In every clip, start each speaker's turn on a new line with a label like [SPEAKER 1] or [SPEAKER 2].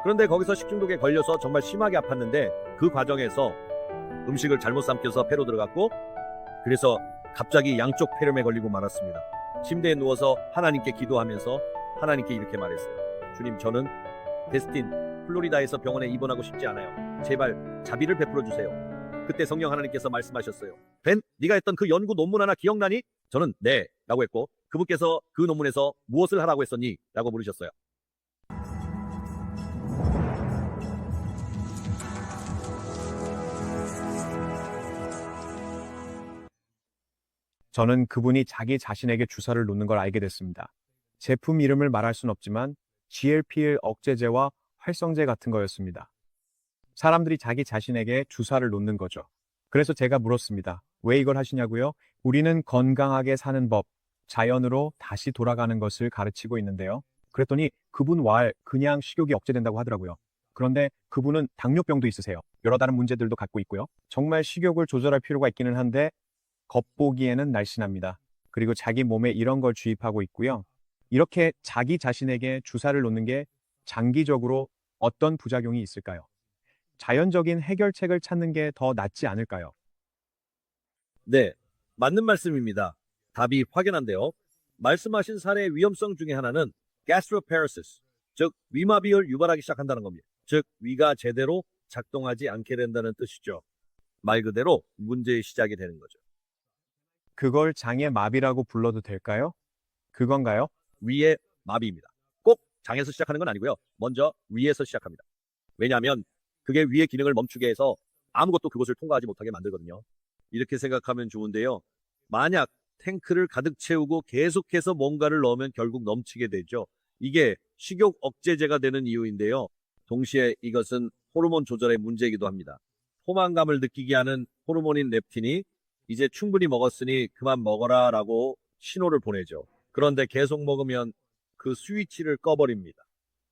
[SPEAKER 1] 그런데 거기서 식중독에 걸려서 정말 심하게 아팠는데 그 과정에서 음식을 잘못 삼켜서 폐로 들어갔고 그래서 갑자기 양쪽 폐렴에 걸리고 말았습니다. 침대에 누워서 하나님께 기도하면서 하나님께 이렇게 말했어요. 주님, 저는 데스틴 플로리다에서 병원에 입원하고 싶지 않아요. 제발 자비를 베풀어 주세요. 그때 성령 하나님께서 말씀하셨어요. 벤, 네가 했던 그 연구 논문 하나 기억나니? 저는 네 라고 했고 그분께서 그 논문에서 무엇을 하라고 했었니? 라고 물으셨어요.
[SPEAKER 2] 저는 그분이 자기 자신에게 주사를 놓는 걸 알게 됐습니다. 제품 이름을 말할 순 없지만 GLP-1 억제제와 활성제 같은 거였습니다. 사람들이 자기 자신에게 주사를 놓는 거죠. 그래서 제가 물었습니다. 왜 이걸 하시냐고요? 우리는 건강하게 사는 법, 자연으로 다시 돌아가는 것을 가르치고 있는데요. 그랬더니 그분 그냥 식욕이 억제된다고 하더라고요. 그런데 그분은 당뇨병도 있으세요. 여러 다른 문제들도 갖고 있고요. 정말 식욕을 조절할 필요가 있기는 한데 겉보기에는 날씬합니다. 그리고 자기 몸에 이런 걸 주입하고 있고요. 이렇게 자기 자신에게 주사를 놓는 게 장기적으로 어떤 부작용이 있을까요? 자연적인 해결책을 찾는 게 더 낫지 않을까요?
[SPEAKER 1] 네, 맞는 말씀입니다. 답이 확연한데요. 말씀하신 사례의 위험성 중에 하나는 gastroparesis, 즉 위마비를 유발하기 시작한다는 겁니다. 즉 위가 제대로 작동하지 않게 된다는 뜻이죠. 말 그대로 문제의 시작이 되는 거죠.
[SPEAKER 2] 그걸 장의 마비라고 불러도 될까요? 그건가요?
[SPEAKER 1] 위의 마비입니다. 꼭 장에서 시작하는 건 아니고요. 먼저 위에서 시작합니다. 왜냐하면 그게 위의 기능을 멈추게 해서 아무것도 그곳을 통과하지 못하게 만들거든요. 이렇게 생각하면 좋은데요. 만약 탱크를 가득 채우고 계속해서 뭔가를 넣으면 결국 넘치게 되죠. 이게 식욕 억제제가 되는 이유인데요. 동시에 이것은 호르몬 조절의 문제이기도 합니다. 포만감을 느끼게 하는 호르몬인 렙틴이 이제 충분히 먹었으니 그만 먹어라 라고 신호를 보내죠. 그런데 계속 먹으면 그 스위치를 꺼버립니다.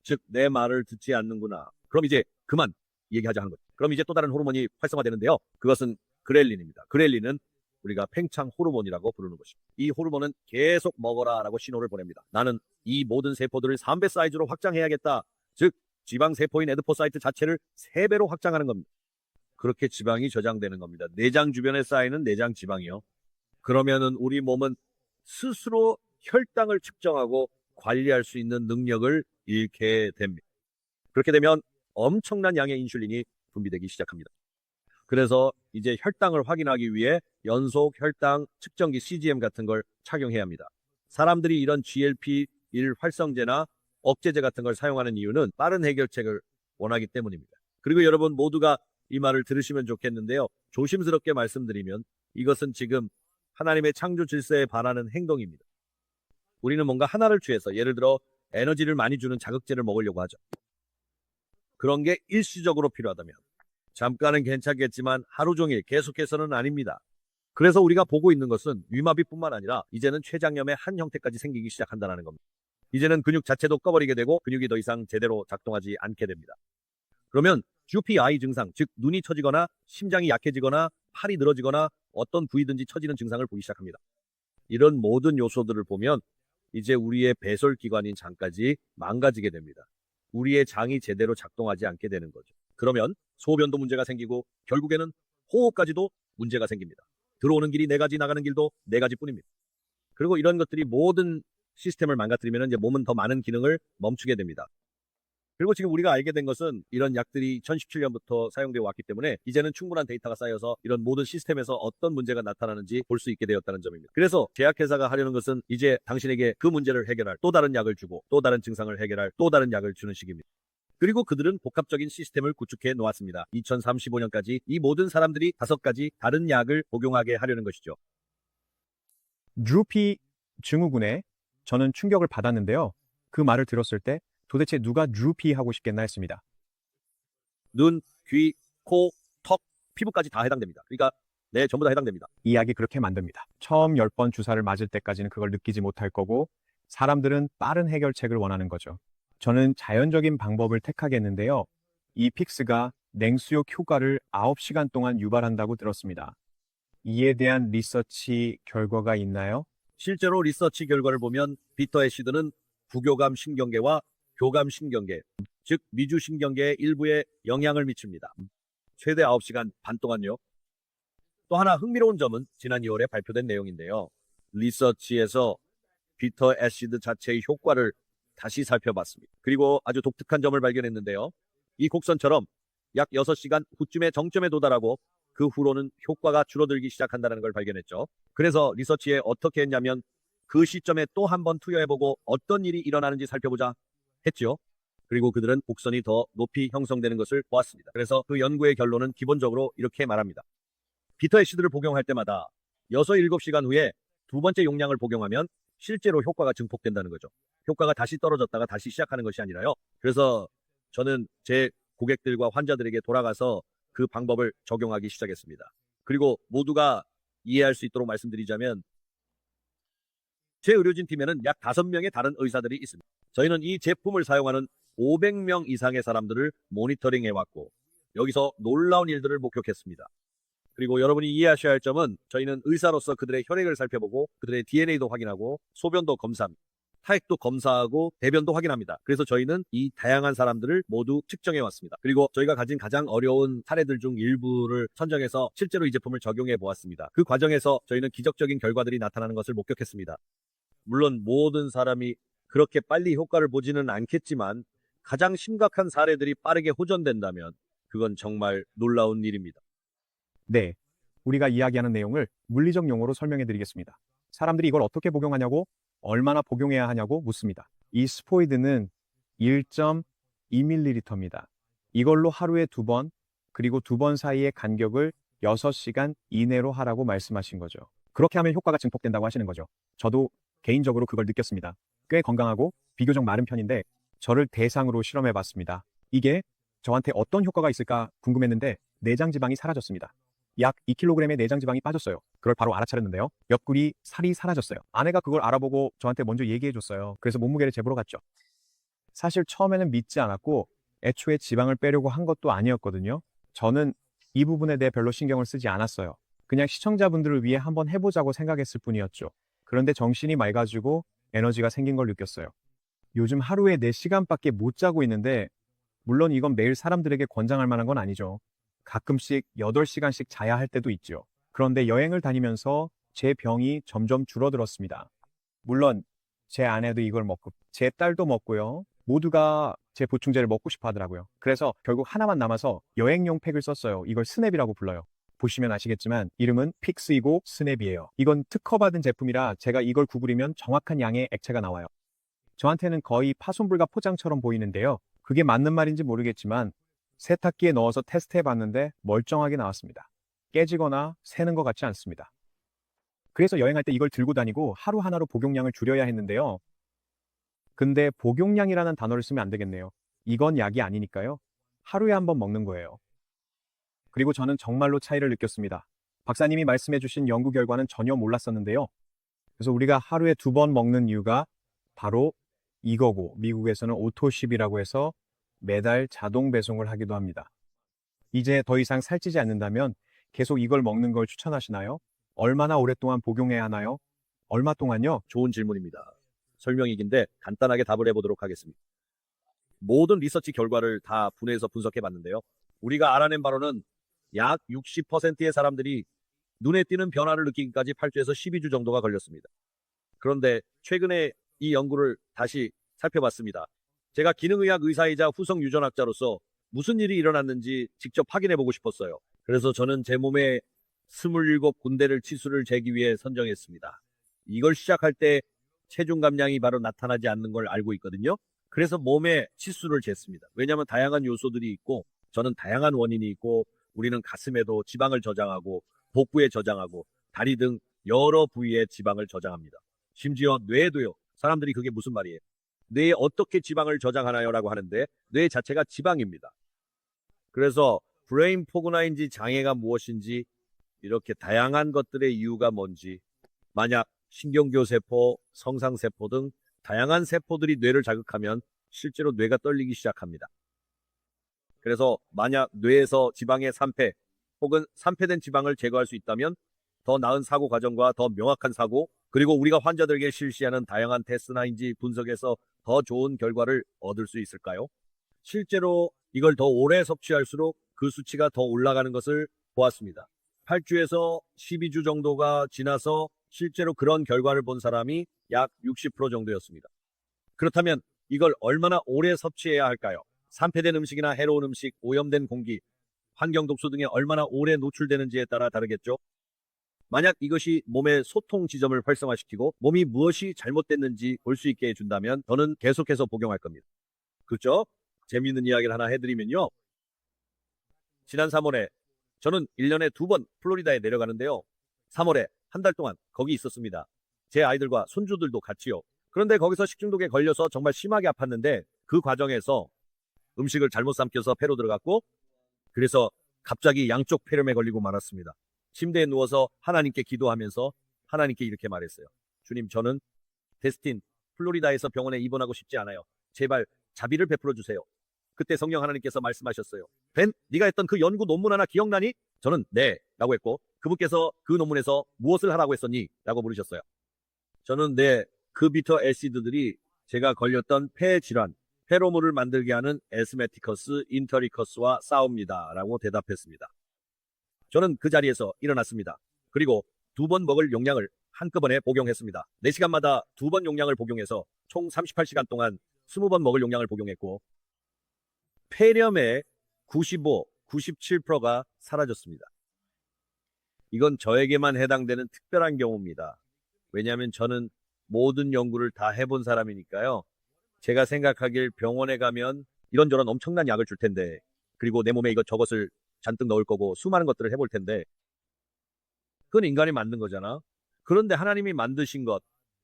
[SPEAKER 1] 즉, 내 말을 듣지 않는구나. 그럼 이제 그만 얘기하자 하는 거죠. 그럼 이제 또 다른 호르몬이 활성화되는데요. 그것은 그렐린입니다. 그렐린은 우리가 팽창 호르몬이라고 부르는 것입니다. 이 호르몬은 계속 먹어라 라고 신호를 보냅니다. 나는 이 모든 세포들을 3배 사이즈로 확장해야겠다. 즉, 지방세포인 에드포사이트 자체를 3배로 확장하는 겁니다. 그렇게 지방이 저장되는 겁니다. 내장 주변에 쌓이는 내장 지방이요. 그러면은 우리 몸은 스스로 혈당을 측정하고 관리할 수 있는 능력을 잃게 됩니다. 그렇게 되면 엄청난 양의 인슐린이 분비되기 시작합니다. 그래서 이제 혈당을 확인하기 위해 연속 혈당 측정기 CGM 같은 걸 착용해야 합니다. 사람들이 이런 GLP-1 활성제나 억제제 같은 걸 사용하는 이유는 빠른 해결책을 원하기 때문입니다. 그리고 여러분 모두가 이 말을 들으시면 좋겠는데요. 조심스럽게 말씀드리면 이것은 지금 하나님의 창조 질서에 반하는 행동입니다. 우리는 뭔가 하나를 취해서 예를 들어 에너지를 많이 주는 자극제를 먹으려고 하죠. 그런 게 일시적으로 필요하다면 잠깐은 괜찮겠지만 하루 종일 계속해서는 아닙니다. 그래서 우리가 보고 있는 것은 위마비뿐만 아니라 이제는 췌장염의 한 형태까지 생기기 시작한다는 겁니다. 이제는 근육 자체도 꺼버리게 되고 근육이 더 이상 제대로 작동하지 않게 됩니다. 그러면 UPI 증상, 즉 눈이 처지거나 심장이 약해지거나 팔이 늘어지거나 어떤 부위든지 처지는 증상을 보이기 시작합니다. 이런 모든 요소들을 보면 이제 우리의 배설기관인 장까지 망가지게 됩니다. 우리의 장이 제대로 작동하지 않게 되는 거죠. 그러면 소변도 문제가 생기고 결국에는 호흡까지도 문제가 생깁니다. 들어오는 길이 4가지, 나가는 길도 4가지 뿐입니다. 그리고 이런 것들이 모든 시스템을 망가뜨리면 이제 몸은 더 많은 기능을 멈추게 됩니다. 그리고 지금 우리가 알게 된 것은 이런 약들이 2017년부터 사용되어 왔기 때문에 이제는 충분한 데이터가 쌓여서 이런 모든 시스템에서 어떤 문제가 나타나는지 볼 수 있게 되었다는 점입니다. 그래서 제약회사가 하려는 것은 이제 당신에게 그 문제를 해결할 또 다른 약을 주고 또 다른 증상을 해결할 또 다른 약을 주는 식입니다. 그리고 그들은 복합적인 시스템을 구축해 놓았습니다. 2035년까지 이 모든 사람들이 5가지 다른 약을 복용하게 하려는 것이죠.
[SPEAKER 2] 드루피 증후군에 저는 충격을 받았는데요. 그 말을 들었을 때 도대체 누가 드루피 하고 싶겠나 했습니다.
[SPEAKER 1] 눈, 귀, 코, 턱, 피부까지 다 해당됩니다. 그러니까 네, 전부 다 해당됩니다.
[SPEAKER 2] 이 약이 그렇게 만듭니다. 처음 10번 주사를 맞을 때까지는 그걸 느끼지 못할 거고 사람들은 빠른 해결책을 원하는 거죠. 저는 자연적인 방법을 택하겠는데요. 이 픽스가 냉수욕 효과를 9시간 동안 유발한다고 들었습니다. 이에 대한 리서치 결과가 있나요?
[SPEAKER 1] 실제로 리서치 결과를 보면 비터 애시드는 부교감 신경계와 교감신경계, 즉 미주신경계의 일부에 영향을 미칩니다. 최대 9시간 반 동안요. 또 하나 흥미로운 점은 지난 2월에 발표된 내용인데요. 리서치에서 비터 애시드 자체의 효과를 다시 살펴봤습니다. 그리고 아주 독특한 점을 발견했는데요. 이 곡선처럼 약 6시간 후쯤에 정점에 도달하고 그 후로는 효과가 줄어들기 시작한다는 걸 발견했죠. 그래서 리서치에 어떻게 했냐면 그 시점에 또 한 번 투여해보고 어떤 일이 일어나는지 살펴보자 했죠. 그리고 그들은 곡선이 더 높이 형성되는 것을 보았습니다. 그래서 그 연구의 결론은 기본적으로 이렇게 말합니다. 비터 애시드를 복용할 때마다 6, 7시간 후에 두 번째 용량을 복용하면 실제로 효과가 증폭된다는 거죠. 효과가 다시 떨어졌다가 다시 시작하는 것이 아니라요. 그래서 저는 제 고객들과 환자들에게 돌아가서 그 방법을 적용하기 시작했습니다. 그리고 모두가 이해할 수 있도록 말씀드리자면 제 의료진 팀에는 약 5명의 다른 의사들이 있습니다. 저희는 이 제품을 사용하는 500명 이상의 사람들을 모니터링해왔고 여기서 놀라운 일들을 목격했습니다. 그리고 여러분이 이해하셔야 할 점은 저희는 의사로서 그들의 혈액을 살펴보고 그들의 DNA도 확인하고 소변도 검사합니다. 타액도 검사하고 대변도 확인합니다. 그래서 저희는 이 다양한 사람들을 모두 측정해 왔습니다. 그리고 저희가 가진 가장 어려운 사례들 중 일부를 선정해서 실제로 이 제품을 적용해 보았습니다. 그 과정에서 저희는 기적적인 결과들이 나타나는 것을 목격했습니다. 물론 모든 사람이 그렇게 빨리 효과를 보지는 않겠지만 가장 심각한 사례들이 빠르게 호전된다면 그건 정말 놀라운 일입니다.
[SPEAKER 2] 네, 우리가 이야기하는 내용을 물리적 용어로 설명해 드리겠습니다. 사람들이 이걸 어떻게 복용하냐고, 얼마나 복용해야 하냐고 묻습니다. 이 스포이드는 1.2ml입니다. 이걸로 하루에 2번, 그리고 2번 사이의 간격을 6시간 이내로 하라고 말씀하신 거죠. 그렇게 하면 효과가 증폭된다고 하시는 거죠. 저도 개인적으로 그걸 느꼈습니다. 꽤 건강하고 비교적 마른 편인데 저를 대상으로 실험해 봤습니다. 이게 저한테 어떤 효과가 있을까 궁금했는데 내장 지방이 사라졌습니다. 약 2kg의 내장 지방이 빠졌어요. 그걸 바로 알아차렸는데요. 옆구리 살이 사라졌어요. 아내가 그걸 알아보고 저한테 먼저 얘기해 줬어요. 그래서 몸무게를 재보러 갔죠. 사실 처음에는 믿지 않았고 애초에 지방을 빼려고 한 것도 아니었거든요. 저는 이 부분에 대해 별로 신경을 쓰지 않았어요. 그냥 시청자분들을 위해 한번 해보자고 생각했을 뿐이었죠. 그런데 정신이 맑아지고 에너지가 생긴 걸 느꼈어요. 요즘 하루에 4시간밖에 못 자고 있는데 물론 이건 매일 사람들에게 권장할 만한 건 아니죠. 가끔씩 8시간씩 자야 할 때도 있죠. 그런데 여행을 다니면서 제 병이 점점 줄어들었습니다. 물론 제 아내도 이걸 먹고 제 딸도 먹고요. 모두가 제 보충제를 먹고 싶어 하더라고요. 그래서 결국 하나만 남아서 여행용 팩을 썼어요. 이걸 스냅이라고 불러요. 보시면 아시겠지만 이름은 픽스이고 스냅이에요. 이건 특허받은 제품이라 제가 이걸 구부리면 정확한 양의 액체가 나와요. 저한테는 거의 파손불가 포장처럼 보이는데요. 그게 맞는 말인지 모르겠지만 세탁기에 넣어서 테스트해봤는데 멀쩡하게 나왔습니다. 깨지거나 새는 것 같지 않습니다. 그래서 여행할 때 이걸 들고 다니고 하루 하나로 복용량을 줄여야 했는데요. 근데 복용량이라는 단어를 쓰면 안 되겠네요. 이건 약이 아니니까요. 하루에 한 번 먹는 거예요. 그리고 저는 정말로 차이를 느꼈습니다. 박사님이 말씀해주신 연구 결과는 전혀 몰랐었는데요. 그래서 우리가 하루에 2번 먹는 이유가 바로 이거고 미국에서는 오토쉽이라고 해서 매달 자동 배송을 하기도 합니다. 이제 더 이상 살찌지 않는다면 계속 이걸 먹는 걸 추천하시나요? 얼마나 오랫동안 복용해야 하나요? 얼마 동안요?
[SPEAKER 1] 좋은 질문입니다. 설명이 긴데 간단하게 답을 해보도록 하겠습니다. 모든 리서치 결과를 다 분해해서 분석해 봤는데요. 우리가 알아낸 바로는 약 60%의 사람들이 눈에 띄는 변화를 느끼기까지 8주에서 12주 정도가 걸렸습니다. 그런데 최근에 이 연구를 다시 살펴봤습니다. 제가 기능의학 의사이자 후성 유전학자로서 무슨 일이 일어났는지 직접 확인해 보고 싶었어요. 그래서 저는 제 몸에 27군데를 치수를 재기 위해 선정했습니다. 이걸 시작할 때 체중 감량이 바로 나타나지 않는 걸 알고 있거든요. 그래서 몸에 치수를 쟀습니다. 왜냐하면 다양한 요소들이 있고 저는 다양한 원인이 있고 우리는 가슴에도 지방을 저장하고 복부에 저장하고 다리 등 여러 부위에 지방을 저장합니다. 심지어 뇌에도요. 사람들이 그게 무슨 말이에요? 뇌에 어떻게 지방을 저장하나요? 라고 하는데 뇌 자체가 지방입니다. 그래서 브레인 포그나인지 장애가 무엇인지 이렇게 다양한 것들의 이유가 뭔지 만약 신경교세포, 성상세포 등 다양한 세포들이 뇌를 자극하면 실제로 뇌가 떨리기 시작합니다. 그래서 만약 뇌에서 지방의 산패 혹은 산패된 지방을 제거할 수 있다면 더 나은 사고 과정과 더 명확한 사고 그리고 우리가 환자들에게 실시하는 다양한 테스트나 인지 분석에서 더 좋은 결과를 얻을 수 있을까요? 실제로 이걸 더 오래 섭취할수록 그 수치가 더 올라가는 것을 보았습니다. 8주에서 12주 정도가 지나서 실제로 그런 결과를 본 사람이 약 60% 정도였습니다. 그렇다면 이걸 얼마나 오래 섭취해야 할까요? 산패된 음식이나 해로운 음식, 오염된 공기, 환경 독소 등에 얼마나 오래 노출되는지에 따라 다르겠죠? 만약 이것이 몸의 소통 지점을 활성화시키고 몸이 무엇이 잘못됐는지 볼 수 있게 해준다면 저는 계속해서 복용할 겁니다. 그렇죠? 재미있는 이야기를 하나 해드리면요. 지난 3월에 저는 1년에 2번 플로리다에 내려가는데요. 3월에 한 달 동안 거기 있었습니다. 제 아이들과 손주들도 같이요. 그런데 거기서 식중독에 걸려서 정말 심하게 아팠는데 그 과정에서 음식을 잘못 삼켜서 폐로 들어갔고 그래서 갑자기 양쪽 폐렴에 걸리고 말았습니다. 침대에 누워서 하나님께 기도하면서 하나님께 이렇게 말했어요. 주님, 저는 데스틴 플로리다에서 병원에 입원하고 싶지 않아요. 제발 자비를 베풀어 주세요. 그때 성령 하나님께서 말씀하셨어요. 벤, 네가 했던 그 연구 논문 하나 기억나니? 저는 네 라고 했고 그분께서 그 논문에서 무엇을 하라고 했었니? 라고 물으셨어요. 저는 네, 그 비터 애시드들이 제가 걸렸던 폐 질환, 폐로물을 만들게 하는 에스메티커스 인터리커스와 싸웁니다. 라고 대답했습니다. 저는 그 자리에서 일어났습니다. 그리고 2번 먹을 용량을 한꺼번에 복용했습니다. 4시간마다 2번 용량을 복용해서 총 38시간 동안 20번 먹을 용량을 복용했고 폐렴의 95, 97%가 사라졌습니다. 이건 저에게만 해당되는 특별한 경우입니다. 왜냐하면 저는 모든 연구를 다 해본 사람이니까요. 제가 생각하길 병원에 가면 이런저런 엄청난 약을 줄 텐데 그리고 내 몸에 이것저것을 잔뜩 넣을 거고 수많은 것들을 해볼 텐데 그건 인간이 만든 거잖아. 그런데 하나님이 만드신 것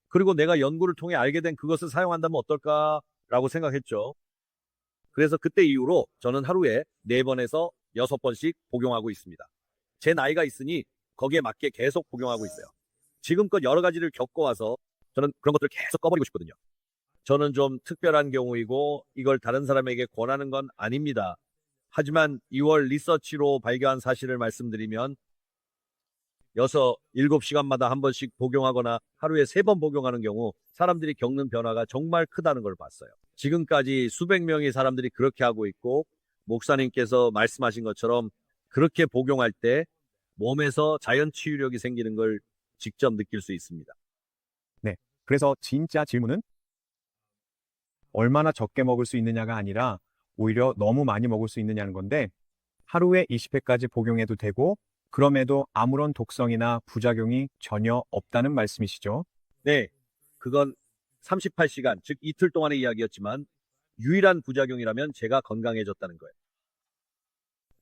[SPEAKER 1] 그리고 내가 연구를 통해 알게 된 그것을 사용한다면 어떨까라고 생각했죠. 그래서 그때 이후로 저는 하루에 4번에서 6번씩 복용하고 있습니다. 제 나이가 있으니 거기에 맞게 계속 복용하고 있어요. 지금껏 여러 가지를 겪어와서 저는 그런 것들을 계속 꺼버리고 싶거든요. 저는 좀 특별한 경우이고 이걸 다른 사람에게 권하는 건 아닙니다. 하지만 2월 리서치로 발견한 사실을 말씀드리면 6, 7시간마다 한 번씩 복용하거나 하루에 3번 복용하는 경우 사람들이 겪는 변화가 정말 크다는 걸 봤어요. 지금까지 수백 명의 사람들이 그렇게 하고 있고 목사님께서 말씀하신 것처럼 그렇게 복용할 때 몸에서 자연 치유력이 생기는 걸 직접 느낄 수 있습니다.
[SPEAKER 2] 네. 그래서 진짜 질문은 얼마나 적게 먹을 수 있느냐가 아니라 오히려 너무 많이 먹을 수 있느냐는 건데 하루에 20회까지 복용해도 되고 그럼에도 아무런 독성이나 부작용이 전혀 없다는 말씀이시죠?
[SPEAKER 1] 네, 그건 38시간, 즉 이틀 동안의 이야기였지만 유일한 부작용이라면 제가 건강해졌다는 거예요.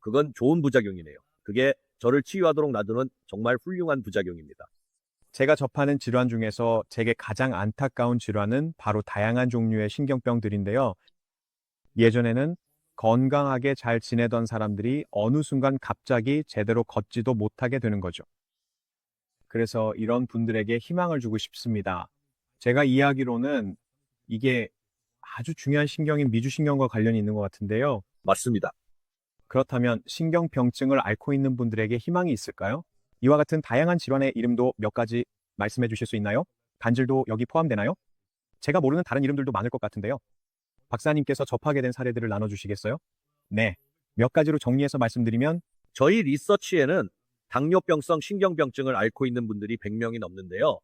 [SPEAKER 1] 그건 좋은 부작용이네요. 그게 저를 치유하도록 놔두는 정말 훌륭한 부작용입니다.
[SPEAKER 2] 제가 접하는 질환 중에서 제게 가장 안타까운 질환은 바로 다양한 종류의 신경병들인데요. 예전에는 건강하게 잘 지내던 사람들이 어느 순간 갑자기 제대로 걷지도 못하게 되는 거죠. 그래서 이런 분들에게 희망을 주고 싶습니다. 제가 이야기로는 이게 아주 중요한 신경인 미주신경과 관련이 있는 것 같은데요.
[SPEAKER 1] 맞습니다.
[SPEAKER 2] 그렇다면 신경병증을 앓고 있는 분들에게 희망이 있을까요? 이와 같은 다양한 질환의 이름도 몇 가지 말씀해 주실 수 있나요? 간질도 여기 포함되나요? 제가 모르는 다른 이름들도 많을 것 같은데요. 박사님께서 접하게 된 사례들을 나눠주시겠어요? 네. 몇 가지로 정리해서 말씀드리면
[SPEAKER 1] 저희 리서치에는 당뇨병성 신경병증을 앓고 있는 분들이 100명이 넘는데요.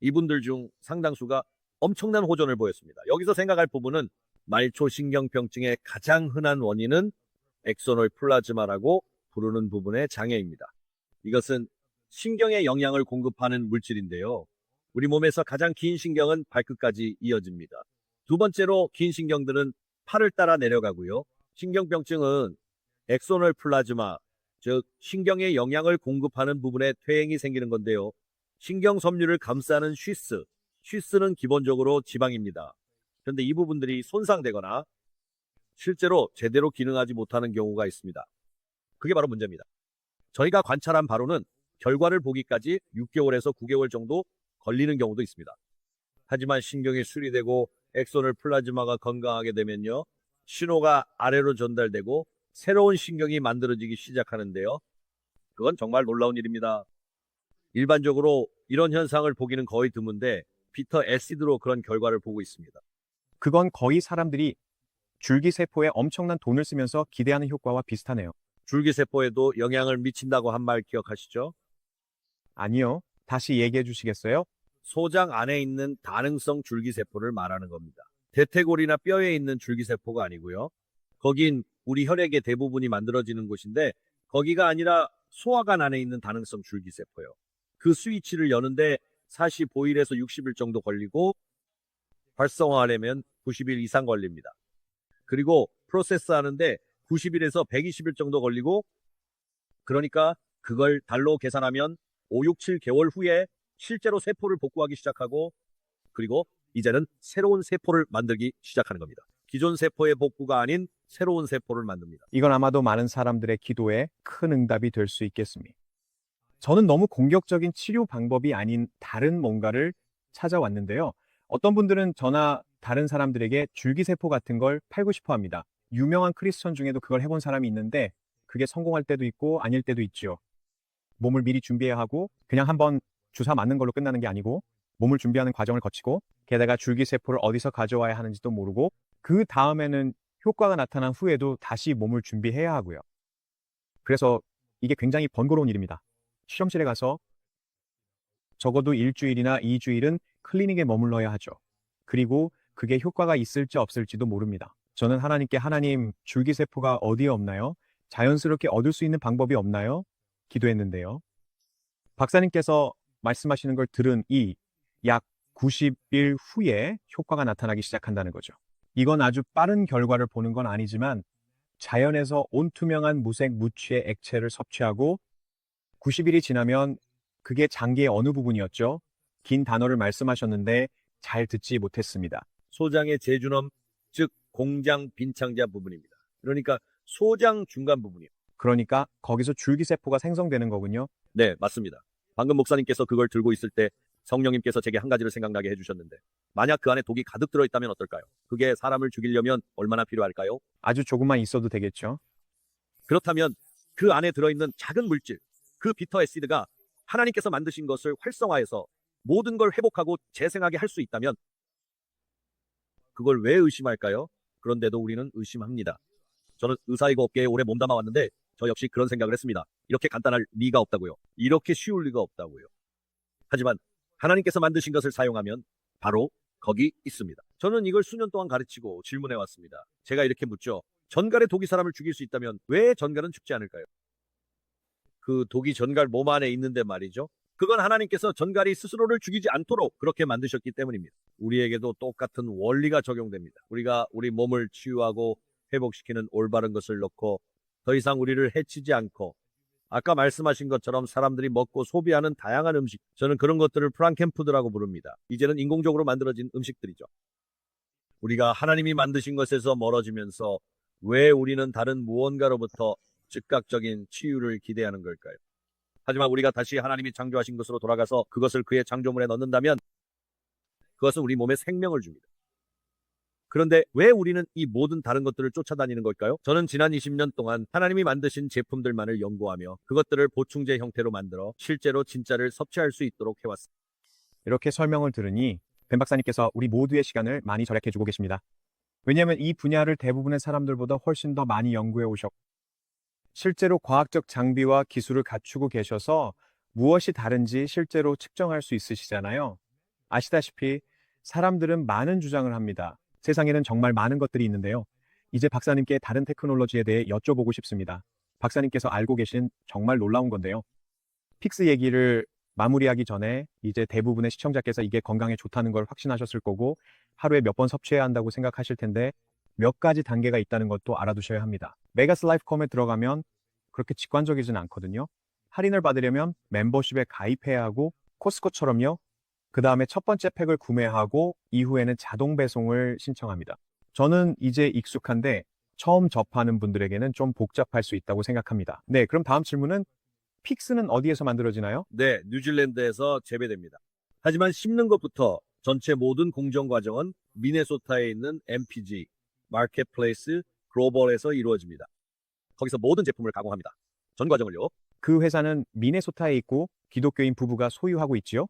[SPEAKER 1] 이분들 중 상당수가 엄청난 호전을 보였습니다. 여기서 생각할 부분은 말초 신경병증의 가장 흔한 원인은 엑소놀 플라즈마라고 부르는 부분의 장애입니다. 이것은 신경에 영양을 공급하는 물질인데요. 우리 몸에서 가장 긴 신경은 발끝까지 이어집니다. 두 번째로 긴 신경들은 팔을 따라 내려가고요. 신경병증은 엑소놀 플라즈마, 즉 신경에 영양을 공급하는 부분에 퇴행이 생기는 건데요. 신경 섬유를 감싸는 쉬스는 기본적으로 지방입니다. 그런데 이 부분들이 손상되거나 실제로 제대로 기능하지 못하는 경우가 있습니다. 그게 바로 문제입니다. 저희가 관찰한 바로는 결과를 보기까지 6개월에서 9개월 정도 걸리는 경우도 있습니다. 하지만 신경이 수리되고 엑소놀 플라즈마가 건강하게 되면요. 신호가 아래로 전달되고 새로운 신경이 만들어지기 시작하는데요. 그건 정말 놀라운 일입니다. 일반적으로 이런 현상을 보기는 거의 드문데 피터 애시드로 그런 결과를 보고 있습니다.
[SPEAKER 2] 그건 거의 사람들이 줄기세포에 엄청난 돈을 쓰면서 기대하는 효과와 비슷하네요.
[SPEAKER 1] 줄기세포에도 영향을 미친다고 한 말 기억하시죠?
[SPEAKER 2] 아니요. 다시 얘기해 주시겠어요?
[SPEAKER 1] 소장 안에 있는 다능성 줄기세포를 말하는 겁니다. 대퇴골이나 뼈에 있는 줄기세포가 아니고요. 거긴 우리 혈액의 대부분이 만들어지는 곳인데 거기가 아니라 소화관 안에 있는 다능성 줄기세포요. 그 스위치를 여는데 45일에서 60일 정도 걸리고 활성화하려면 90일 이상 걸립니다. 그리고 프로세스 하는데 90일에서 120일 정도 걸리고 그러니까 그걸 달로 계산하면 5, 6, 7개월 후에 실제로 세포를 복구하기 시작하고 그리고 이제는 새로운 세포를 만들기 시작하는 겁니다. 기존 세포의 복구가 아닌 새로운 세포를 만듭니다.
[SPEAKER 2] 이건 아마도 많은 사람들의 기도에 큰 응답이 될 수 있겠습니다. 저는 너무 공격적인 치료 방법이 아닌 다른 뭔가를 찾아왔는데요. 어떤 분들은 저나 다른 사람들에게 줄기세포 같은 걸 팔고 싶어 합니다. 유명한 크리스천 중에도 그걸 해본 사람이 있는데 그게 성공할 때도 있고 아닐 때도 있죠. 몸을 미리 준비해야 하고 그냥 한번 주사 맞는 걸로 끝나는 게 아니고 몸을 준비하는 과정을 거치고 게다가 줄기세포를 어디서 가져와야 하는지도 모르고 그 다음에는 효과가 나타난 후에도 다시 몸을 준비해야 하고요. 그래서 이게 굉장히 번거로운 일입니다. 실험실에 가서 적어도 일주일이나 2주일은 클리닉에 머물러야 하죠. 그리고 그게 효과가 있을지 없을지도 모릅니다. 저는 하나님께 하나님 줄기세포가 어디에 없나요? 자연스럽게 얻을 수 있는 방법이 없나요? 기도했는데요. 박사님께서 말씀하시는 걸 들은 이 약 90일 후에 효과가 나타나기 시작한다는 거죠. 이건 아주 빠른 결과를 보는 건 아니지만 자연에서 온투명한 무색 무취의 액체를 섭취하고 90일이 지나면 그게 장기의 어느 부분이었죠? 긴 단어를 말씀하셨는데 잘 듣지 못했습니다.
[SPEAKER 1] 소장의 제주넘, 즉 공장 빈창자 부분입니다. 그러니까 소장 중간 부분이요.
[SPEAKER 2] 그러니까 거기서 줄기세포가 생성되는 거군요.
[SPEAKER 1] 네, 맞습니다. 방금 목사님께서 그걸 들고 있을 때 성령님께서 제게 한 가지를 생각나게 해주셨는데 만약 그 안에 독이 가득 들어있다면 어떨까요? 그게 사람을 죽이려면 얼마나 필요할까요?
[SPEAKER 2] 아주 조금만 있어도 되겠죠.
[SPEAKER 1] 그렇다면 그 안에 들어있는 작은 물질, 그 비터 애시드가 하나님께서 만드신 것을 활성화해서 모든 걸 회복하고 재생하게 할 수 있다면 그걸 왜 의심할까요? 그런데도 우리는 의심합니다. 저는 의사이고 업계에 오래 몸담아 왔는데 저 역시 그런 생각을 했습니다. 이렇게 간단할 리가 없다고요. 이렇게 쉬울 리가 없다고요. 하지만 하나님께서 만드신 것을 사용하면 바로 거기 있습니다. 저는 이걸 수년 동안 가르치고 질문해 왔습니다. 제가 이렇게 묻죠. 전갈의 독이 사람을 죽일 수 있다면 왜 전갈은 죽지 않을까요? 그 독이 전갈 몸 안에 있는데 말이죠. 그건 하나님께서 전갈이 스스로를 죽이지 않도록 그렇게 만드셨기 때문입니다. 우리에게도 똑같은 원리가 적용됩니다. 우리가 우리 몸을 치유하고 회복시키는 올바른 것을 넣고 더 이상 우리를 해치지 않고 아까 말씀하신 것처럼 사람들이 먹고 소비하는 다양한 음식, 저는 그런 것들을 프랑켄푸드라고 부릅니다. 이제는 인공적으로 만들어진 음식들이죠. 우리가 하나님이 만드신 것에서 멀어지면서 왜 우리는 다른 무언가로부터 즉각적인 치유를 기대하는 걸까요? 하지만 우리가 다시 하나님이 창조하신 것으로 돌아가서 그것을 그의 창조물에 넣는다면 그것은 우리 몸에 생명을 줍니다. 그런데 왜 우리는 이 모든 다른 것들을 쫓아다니는 걸까요? 저는 지난 20년 동안 하나님이 만드신 제품들만을 연구하며 그것들을 보충제 형태로 만들어 실제로 진짜를 섭취할 수 있도록 해왔습니다.
[SPEAKER 2] 이렇게 설명을 들으니 벤 박사님께서 우리 모두의 시간을 많이 절약해주고 계십니다. 왜냐하면 이 분야를 대부분의 사람들보다 훨씬 더 많이 연구해 오셨고 실제로 과학적 장비와 기술을 갖추고 계셔서 무엇이 다른지 실제로 측정할 수 있으시잖아요. 아시다시피 사람들은 많은 주장을 합니다. 세상에는 정말 많은 것들이 있는데요. 이제 박사님께 다른 테크놀로지에 대해 여쭤보고 싶습니다. 박사님께서 알고 계신 정말 놀라운 건데요. 픽스 얘기를 마무리하기 전에 이제 대부분의 시청자께서 이게 건강에 좋다는 걸 확신하셨을 거고 하루에 몇 번 섭취해야 한다고 생각하실 텐데 몇 가지 단계가 있다는 것도 알아두셔야 합니다. 메가스 라이프컴에 들어가면 그렇게 직관적이진 않거든요. 할인을 받으려면 멤버십에 가입해야 하고 코스코처럼요. 그 다음에 첫 번째 팩을 구매하고 이후에는 자동 배송을 신청합니다. 저는 이제 익숙한데 처음 접하는 분들에게는 좀 복잡할 수 있다고 생각합니다. 네, 그럼 다음 질문은 픽스는 어디에서 만들어지나요?
[SPEAKER 1] 네, 뉴질랜드에서 재배됩니다. 하지만 심는 것부터 전체 모든 공정 과정은 미네소타에 있는 MPG, 마켓플레이스 글로벌에서 이루어집니다. 거기서 모든 제품을 가공합니다. 전 과정을요.
[SPEAKER 2] 그 회사는 미네소타에 있고 기독교인 부부가 소유하고 있지요?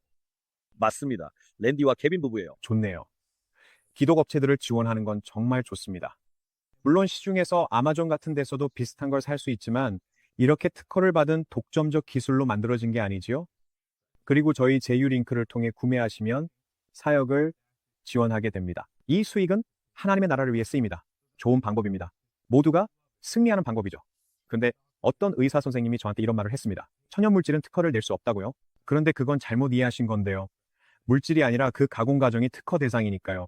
[SPEAKER 1] 맞습니다. 랜디와 케빈 부부예요.
[SPEAKER 2] 좋네요. 기독업체들을 지원하는 건 정말 좋습니다. 물론 시중에서 아마존 같은 데서도 비슷한 걸 살 수 있지만 이렇게 특허를 받은 독점적 기술로 만들어진 게 아니지요? 그리고 저희 제휴링크를 통해 구매하시면 사역을 지원하게 됩니다. 이 수익은 하나님의 나라를 위해 쓰입니다. 좋은 방법입니다. 모두가 승리하는 방법이죠. 그런데 어떤 의사 선생님이 저한테 이런 말을 했습니다. 천연물질은 특허를 낼 수 없다고요? 그런데 그건 잘못 이해하신 건데요. 물질이 아니라 그 가공 과정이 특허 대상이니까요.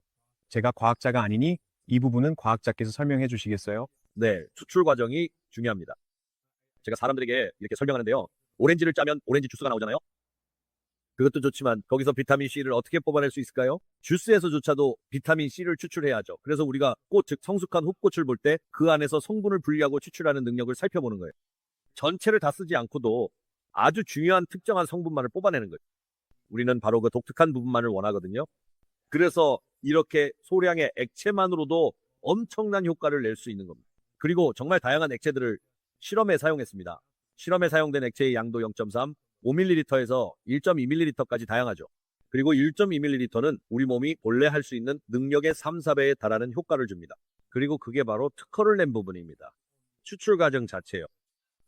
[SPEAKER 2] 제가 과학자가 아니니 이 부분은 과학자께서 설명해 주시겠어요?
[SPEAKER 1] 네, 추출 과정이 중요합니다. 제가 사람들에게 이렇게 설명하는데요. 오렌지를 짜면 오렌지 주스가 나오잖아요. 그것도 좋지만 거기서 비타민 C를 어떻게 뽑아낼 수 있을까요? 주스에서조차도 비타민 C를 추출해야죠. 그래서 우리가 꽃, 즉 성숙한 훅꽃을 볼 때 그 안에서 성분을 분리하고 추출하는 능력을 살펴보는 거예요. 전체를 다 쓰지 않고도 아주 중요한 특정한 성분만을 뽑아내는 거예요. 우리는 바로 그 독특한 부분만을 원하거든요. 그래서 이렇게 소량의 액체만으로도 엄청난 효과를 낼 수 있는 겁니다. 그리고 정말 다양한 액체들을 실험에 사용했습니다. 실험에 사용된 액체의 양도 0.3, 5ml에서 1.2ml까지 다양하죠. 그리고 1.2ml는 우리 몸이 본래 할 수 있는 능력의 3, 4배에 달하는 효과를 줍니다. 그리고 그게 바로 특허를 낸 부분입니다. 추출 과정 자체요.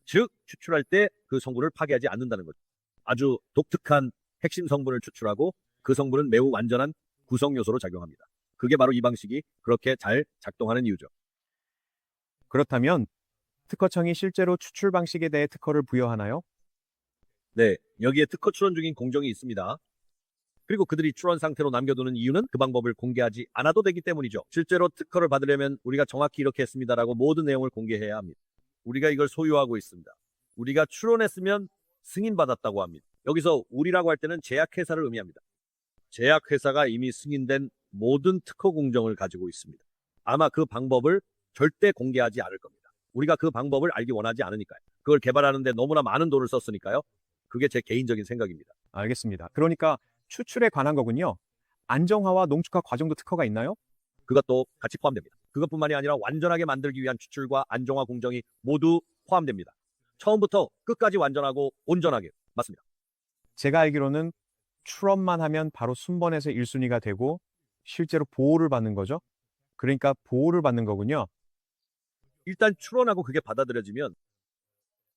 [SPEAKER 1] 즉, 추출할 때 그 성분을 파괴하지 않는다는 거죠. 아주 독특한 핵심 성분을 추출하고 그 성분은 매우 완전한 구성 요소로 작용합니다. 그게 바로 이 방식이 그렇게 잘 작동하는 이유죠.
[SPEAKER 2] 그렇다면 특허청이 실제로 추출 방식에 대해 특허를 부여하나요?
[SPEAKER 1] 네, 여기에 특허 출원 중인 공정이 있습니다. 그리고 그들이 출원 상태로 남겨두는 이유는 그 방법을 공개하지 않아도 되기 때문이죠. 실제로 특허를 받으려면 우리가 정확히 이렇게 했습니다라고 모든 내용을 공개해야 합니다. 우리가 이걸 소유하고 있습니다. 우리가 출원했으면 승인받았다고 합니다. 여기서 우리라고 할 때는 제약회사를 의미합니다. 제약회사가 이미 승인된 모든 특허 공정을 가지고 있습니다. 아마 그 방법을 절대 공개하지 않을 겁니다. 우리가 그 방법을 알기 원하지 않으니까요. 그걸 개발하는데 너무나 많은 돈을 썼으니까요. 그게 제 개인적인 생각입니다.
[SPEAKER 2] 알겠습니다. 그러니까 추출에 관한 거군요. 안정화와 농축화 과정도 특허가 있나요?
[SPEAKER 1] 그것도 같이 포함됩니다. 그것뿐만이 아니라 완전하게 만들기 위한 추출과 안정화 공정이 모두 포함됩니다. 처음부터 끝까지 완전하고 온전하게. 맞습니다.
[SPEAKER 2] 제가 알기로는 출원만 하면 바로 순번에서 1순위가 되고 실제로 보호를 받는 거죠. 그러니까 보호를 받는 거군요.
[SPEAKER 1] 일단 출원하고 그게 받아들여지면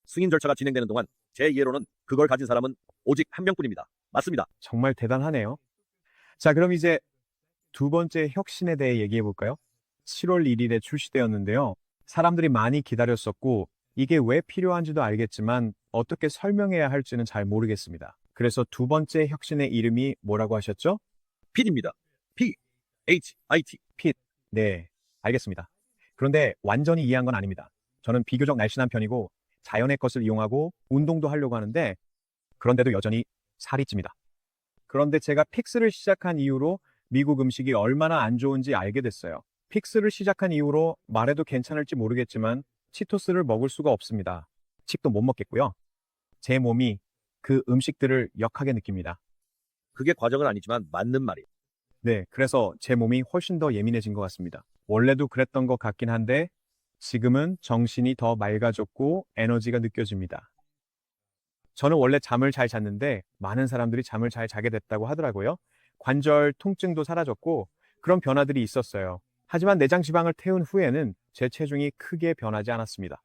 [SPEAKER 1] 승인 절차가 진행되는 동안 제 이해로는 그걸 가진 사람은 오직 한 명뿐입니다. 맞습니다.
[SPEAKER 2] 정말 대단하네요. 자, 그럼 이제 두 번째 혁신에 대해 얘기해 볼까요? 7월 1일에 출시되었는데요. 사람들이 많이 기다렸었고 이게 왜 필요한지도 알겠지만 어떻게 설명해야 할지는 잘 모르겠습니다. 그래서 두 번째 혁신의 이름이 뭐라고 하셨죠?
[SPEAKER 1] PIT입니다. P-H-I-T.
[SPEAKER 2] 핏. 네, 알겠습니다. 그런데 완전히 이해한 건 아닙니다. 저는 비교적 날씬한 편이고 자연의 것을 이용하고 운동도 하려고 하는데 그런데도 여전히 살이 찝니다. 그런데 제가 픽스를 시작한 이후로 미국 음식이 얼마나 안 좋은지 알게 됐어요. 픽스를 시작한 이후로 말해도 괜찮을지 모르겠지만 치토스를 먹을 수가 없습니다. 칩도 못 먹겠고요. 제 몸이 그 음식들을 역하게 느낍니다.
[SPEAKER 1] 그게 과정은 아니지만 맞는 말이에요.
[SPEAKER 2] 네, 그래서 제 몸이 훨씬 더 예민해진 것 같습니다. 원래도 그랬던 것 같긴 한데 지금은 정신이 더 맑아졌고 에너지가 느껴집니다. 저는 원래 잠을 잘 잤는데 많은 사람들이 잠을 잘 자게 됐다고 하더라고요. 관절 통증도 사라졌고 그런 변화들이 있었어요. 하지만 내장 지방을 태운 후에는 제 체중이 크게 변하지 않았습니다.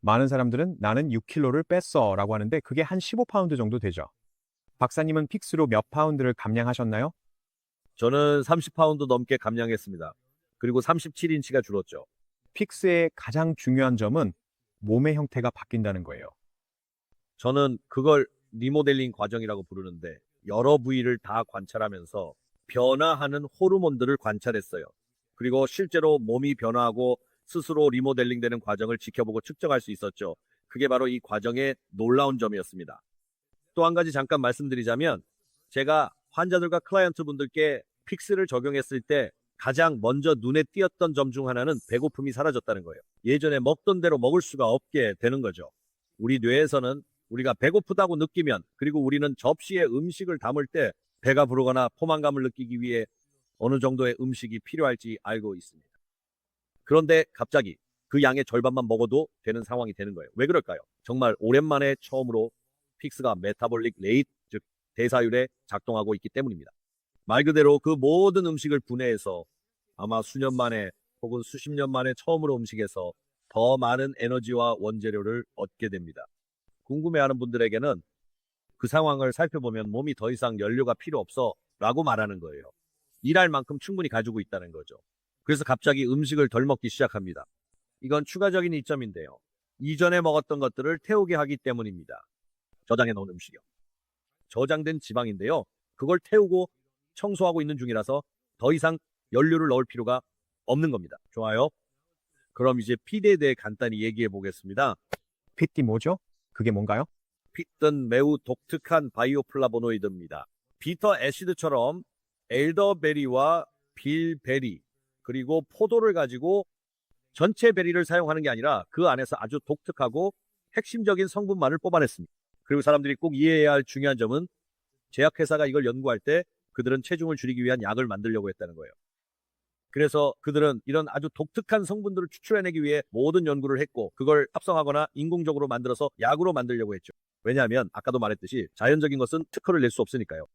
[SPEAKER 2] 많은 사람들은 나는 6kg를 뺐어 라고 하는데 그게 한 15파운드 정도 되죠. 박사님은 픽스로 몇 파운드를 감량하셨나요?
[SPEAKER 1] 저는 30파운드 넘게 감량했습니다. 그리고 37인치가 줄었죠.
[SPEAKER 2] 픽스의 가장 중요한 점은 몸의 형태가 바뀐다는 거예요.
[SPEAKER 1] 저는 그걸 리모델링 과정이라고 부르는데 여러 부위를 다 관찰하면서 변화하는 호르몬들을 관찰했어요. 그리고 실제로 몸이 변화하고 스스로 리모델링 되는 과정을 지켜보고 측정할 수 있었죠. 그게 바로 이 과정의 놀라운 점이었습니다. 또 한 가지 잠깐 말씀드리자면 제가 환자들과 클라이언트 분들께 픽스를 적용했을 때 가장 먼저 눈에 띄었던 점 중 하나는 배고픔이 사라졌다는 거예요. 예전에 먹던 대로 먹을 수가 없게 되는 거죠. 우리 뇌에서는 우리가 배고프다고 느끼면 그리고 우리는 접시에 음식을 담을 때 배가 부르거나 포만감을 느끼기 위해 어느 정도의 음식이 필요할지 알고 있습니다. 그런데 갑자기 그 양의 절반만 먹어도 되는 상황이 되는 거예요. 왜 그럴까요? 정말 오랜만에 처음으로 픽스가 메타볼릭 레이트, 즉 대사율에 작동하고 있기 때문입니다. 말 그대로 그 모든 음식을 분해해서 아마 수년 만에 혹은 수십 년 만에 처음으로 음식에서 더 많은 에너지와 원재료를 얻게 됩니다. 궁금해하는 분들에게는 그 상황을 살펴보면 몸이 더 이상 연료가 필요 없어 라고 말하는 거예요. 일할 만큼 충분히 가지고 있다는 거죠. 그래서 갑자기 음식을 덜 먹기 시작합니다. 이건 추가적인 이점인데요. 이전에 먹었던 것들을 태우게 하기 때문입니다. 저장해 놓은 음식이요. 저장된 지방인데요. 그걸 태우고 청소하고 있는 중이라서 더 이상 연료를 넣을 필요가 없는 겁니다. 좋아요. 그럼 이제 피드에 대해 간단히 얘기해 보겠습니다.
[SPEAKER 2] PT 뭐죠? 그게 뭔가요?
[SPEAKER 1] 피트는 매우 독특한 바이오플라보노이드입니다. 비터 애시드처럼 엘더베리와 빌베리 그리고 포도를 가지고 전체 베리를 사용하는 게 아니라 그 안에서 아주 독특하고 핵심적인 성분만을 뽑아냈습니다. 그리고 사람들이 꼭 이해해야 할 중요한 점은 제약회사가 이걸 연구할 때 그들은 체중을 줄이기 위한 약을 만들려고 했다는 거예요. 그래서 그들은 이런 아주 독특한 성분들을 추출해내기 위해 모든 연구를 했고 그걸 합성하거나 인공적으로 만들어서 약으로 만들려고 했죠. 왜냐하면 아까도 말했듯이 자연적인 것은 특허를 낼 수 없으니까요.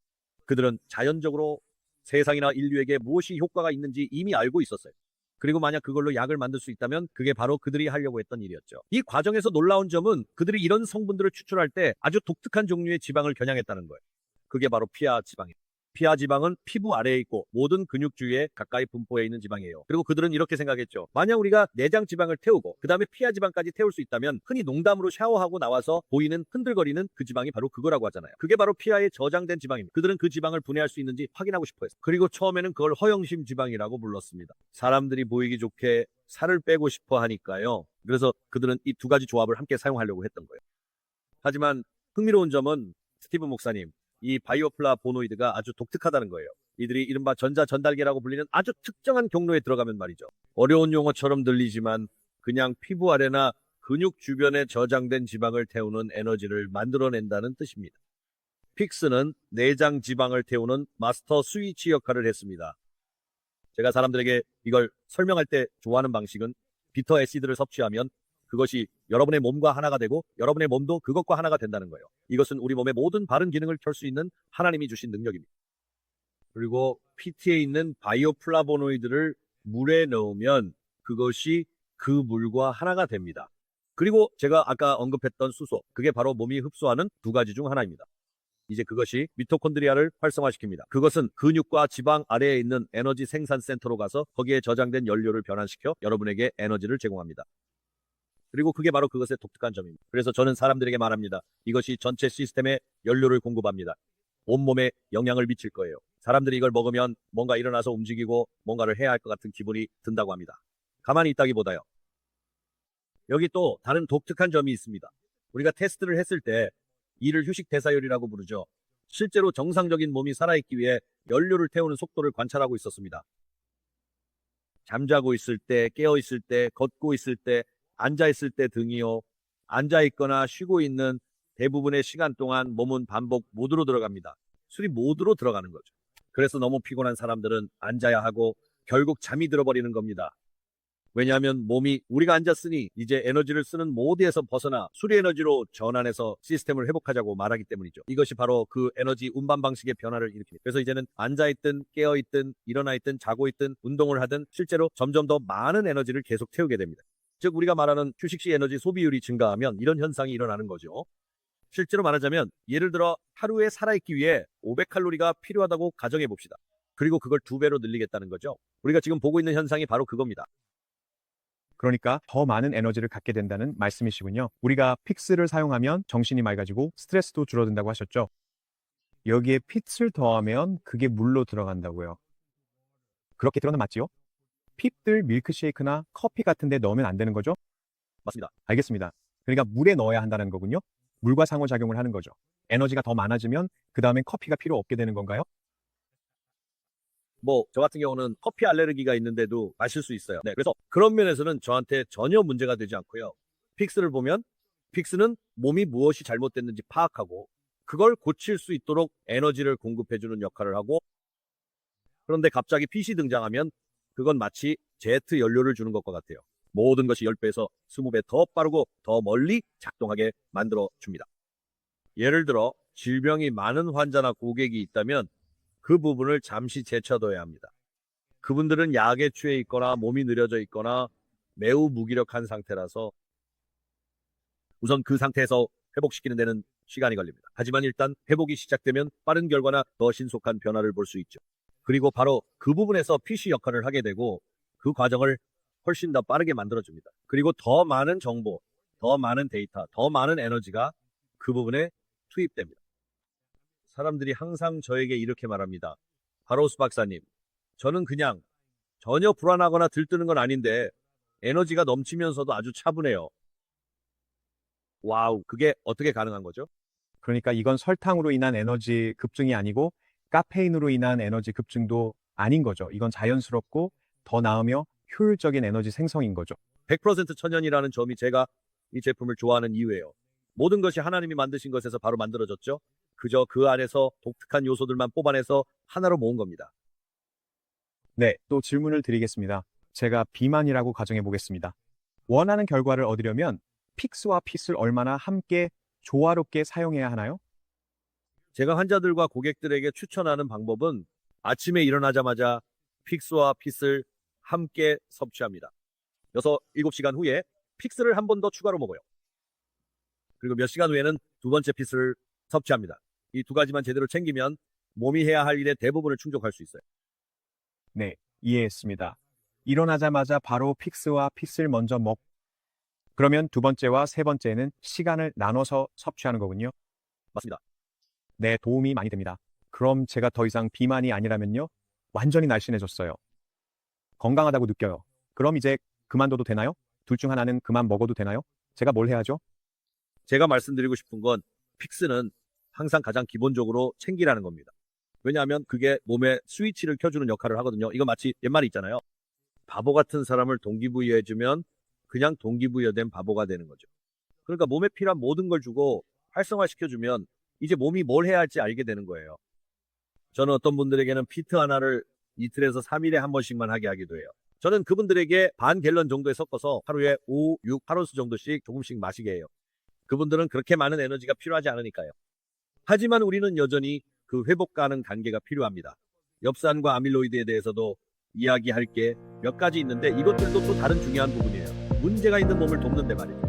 [SPEAKER 1] 그들은 자연적으로 세상이나 인류에게 무엇이 효과가 있는지 이미 알고 있었어요. 그리고 만약 그걸로 약을 만들 수 있다면 그게 바로 그들이 하려고 했던 일이었죠. 이 과정에서 놀라운 점은 그들이 이런 성분들을 추출할 때 아주 독특한 종류의 지방을 겨냥했다는 거예요. 그게 바로 피하 지방이에요. 피하 지방은 피부 아래에 있고 모든 근육 주위에 가까이 분포해 있는 지방이에요. 그리고 그들은 이렇게 생각했죠. 만약 우리가 내장 지방을 태우고 그 다음에 피하 지방까지 태울 수 있다면 흔히 농담으로 샤워하고 나와서 보이는 흔들거리는 그 지방이 바로 그거라고 하잖아요. 그게 바로 피하에 저장된 지방입니다. 그들은 그 지방을 분해할 수 있는지 확인하고 싶어 했어요. 그리고 처음에는 그걸 허영심 지방이라고 불렀습니다. 사람들이 보이기 좋게 살을 빼고 싶어 하니까요. 그래서 그들은 이 두 가지 조합을 함께 사용하려고 했던 거예요. 하지만 흥미로운 점은 스티븐 목사님, 이 바이오플라보노이드가 아주 독특하다는 거예요. 이들이 이른바 전자전달계라고 불리는 아주 특정한 경로에 들어가면 말이죠. 어려운 용어처럼 들리지만 그냥 피부 아래나 근육 주변에 저장된 지방을 태우는 에너지를 만들어낸다는 뜻입니다. 픽스는 내장 지방을 태우는 마스터 스위치 역할을 했습니다. 제가 사람들에게 이걸 설명할 때 좋아하는 방식은 비터 애시드를 섭취하면 그것이 여러분의 몸과 하나가 되고 여러분의 몸도 그것과 하나가 된다는 거예요. 이것은 우리 몸의 모든 바른 기능을 켤 수 있는 하나님이 주신 능력입니다. 그리고 PT에 있는 바이오플라보노이드를 물에 넣으면 그것이 그 물과 하나가 됩니다. 그리고 제가 아까 언급했던 수소, 그게 바로 몸이 흡수하는 두 가지 중 하나입니다. 이제 그것이 미토콘드리아를 활성화시킵니다. 그것은 근육과 지방 아래에 있는 에너지 생산 센터로 가서 거기에 저장된 연료를 변환시켜 여러분에게 에너지를 제공합니다. 그리고 그게 바로 그것의 독특한 점입니다. 그래서 저는 사람들에게 말합니다. 이것이 전체 시스템에 연료를 공급합니다. 온몸에 영향을 미칠 거예요. 사람들이 이걸 먹으면 뭔가 일어나서 움직이고 뭔가를 해야 할 것 같은 기분이 든다고 합니다. 가만히 있다기보다요. 여기 또 다른 독특한 점이 있습니다. 우리가 테스트를 했을 때 이를 휴식 대사율이라고 부르죠. 실제로 정상적인 몸이 살아있기 위해 연료를 태우는 속도를 관찰하고 있었습니다. 잠자고 있을 때, 깨어 있을 때, 걷고 있을 때, 앉아 있을 때 등이요. 앉아 있거나 쉬고 있는 대부분의 시간 동안 몸은 반복 모드로 들어갑니다. 술이 모드로 들어가는 거죠. 그래서 너무 피곤한 사람들은 앉아야 하고 결국 잠이 들어버리는 겁니다. 왜냐하면 몸이 우리가 앉았으니 이제 에너지를 쓰는 모드에서 벗어나 수리 에너지로 전환해서 시스템을 회복하자고 말하기 때문이죠. 이것이 바로 그 에너지 운반 방식의 변화를 일으킵니다. 그래서 이제는 앉아있든 깨어있든 일어나있든 자고 있든 운동을 하든 실제로 점점 더 많은 에너지를 계속 태우게 됩니다. 즉 우리가 말하는 휴식 시 에너지 소비율이 증가하면 이런 현상이 일어나는 거죠. 실제로 말하자면 예를 들어 하루에 살아있기 위해 500칼로리가 필요하다고 가정해 봅시다. 그리고 그걸 2배로 늘리겠다는 거죠. 우리가 지금 보고 있는 현상이 바로 그겁니다.
[SPEAKER 2] 그러니까 더 많은 에너지를 갖게 된다는 말씀이시군요. 우리가 픽스를 사용하면 정신이 맑아지고 스트레스도 줄어든다고 하셨죠. 여기에 핏을 더하면 그게 물로 들어간다고요. 그렇게 들어는 맞지요? 핏들 밀크쉐이크나 커피 같은 데 넣으면 안 되는 거죠?
[SPEAKER 1] 맞습니다.
[SPEAKER 2] 알겠습니다. 그러니까 물에 넣어야 한다는 거군요. 물과 상호작용을 하는 거죠. 에너지가 더 많아지면 그 다음엔 커피가 필요 없게 되는 건가요?
[SPEAKER 1] 저 같은 경우는 커피 알레르기가 있는데도 마실 수 있어요. 네, 그래서 그런 면에서는 저한테 전혀 문제가 되지 않고요. 픽스를 보면 픽스는 몸이 무엇이 잘못됐는지 파악하고 그걸 고칠 수 있도록 에너지를 공급해주는 역할을 하고 그런데 갑자기 핏이 등장하면 그건 마치 제트 연료를 주는 것과 같아요. 모든 것이 10배에서 20배 더 빠르고 더 멀리 작동하게 만들어 줍니다. 예를 들어 질병이 많은 환자나 고객이 있다면 그 부분을 잠시 제쳐둬야 합니다. 그분들은 약에 취해 있거나 몸이 느려져 있거나 매우 무기력한 상태라서 우선 그 상태에서 회복시키는 데는 시간이 걸립니다. 하지만 일단 회복이 시작되면 빠른 결과나 더 신속한 변화를 볼 수 있죠. 그리고 바로 그 부분에서 PC 역할을 하게 되고 그 과정을 훨씬 더 빠르게 만들어줍니다. 그리고 더 많은 정보, 더 많은 데이터, 더 많은 에너지가 그 부분에 투입됩니다. 사람들이 항상 저에게 이렇게 말합니다. 바로스 박사님, 저는 그냥 전혀 불안하거나 들뜨는 건 아닌데 에너지가 넘치면서도 아주 차분해요. 와우, 그게 어떻게 가능한 거죠?
[SPEAKER 2] 그러니까 이건 설탕으로 인한 에너지 급증이 아니고 카페인으로 인한 에너지 급증도 아닌 거죠. 이건 자연스럽고 더 나으며 효율적인 에너지 생성인 거죠.
[SPEAKER 1] 100% 천연이라는 점이 제가 이 제품을 좋아하는 이유예요. 모든 것이 하나님이 만드신 것에서 바로 만들어졌죠. 그저 그 안에서 독특한 요소들만 뽑아내서 하나로 모은 겁니다.
[SPEAKER 2] 네, 또 질문을 드리겠습니다. 제가 비만이라고 가정해 보겠습니다. 원하는 결과를 얻으려면 픽스와 핏을 얼마나 함께 조화롭게 사용해야 하나요?
[SPEAKER 1] 제가 환자들과 고객들에게 추천하는 방법은 아침에 일어나자마자 픽스와 핏을 함께 섭취합니다. 7시간 후에 픽스를 한 번 더 추가로 먹어요. 그리고 몇 시간 후에는 두 번째 핏을 섭취합니다. 이 두 가지만 제대로 챙기면 몸이 해야 할 일의 대부분을 충족할 수 있어요.
[SPEAKER 2] 네, 이해했습니다. 일어나자마자 바로 픽스와 핏을 먼저 그러면 두 번째와 세 번째는 시간을 나눠서 섭취하는 거군요.
[SPEAKER 1] 맞습니다.
[SPEAKER 2] 네, 도움이 많이 됩니다. 그럼 제가 더 이상 비만이 아니라면요? 완전히 날씬해졌어요. 건강하다고 느껴요. 그럼 이제 그만둬도 되나요? 둘 중 하나는 그만 먹어도 되나요? 제가 뭘 해야죠?
[SPEAKER 1] 제가 말씀드리고 싶은 건 픽스는 항상 가장 기본적으로 챙기라는 겁니다. 왜냐하면 그게 몸에 스위치를 켜주는 역할을 하거든요. 이거 마치 옛말이 있잖아요. 바보 같은 사람을 동기부여해주면 그냥 동기부여된 바보가 되는 거죠. 그러니까 몸에 필요한 모든 걸 주고 활성화시켜주면 이제 몸이 뭘 해야 할지 알게 되는 거예요. 저는 어떤 분들에게는 피트 하나를 이틀에서 3일에 한 번씩만 하게 하기도 해요. 저는 그분들에게 반 갤런 정도에 섞어서 하루에 5, 6, 8온스 정도씩 조금씩 마시게 해요. 그분들은 그렇게 많은 에너지가 필요하지 않으니까요. 하지만 우리는 여전히 그 회복 가능 단계가 필요합니다. 엽산과 아밀로이드에 대해서도 이야기할 게 몇 가지 있는데 이것들도 또 다른 중요한 부분이에요. 문제가 있는 몸을 돕는데 말이죠.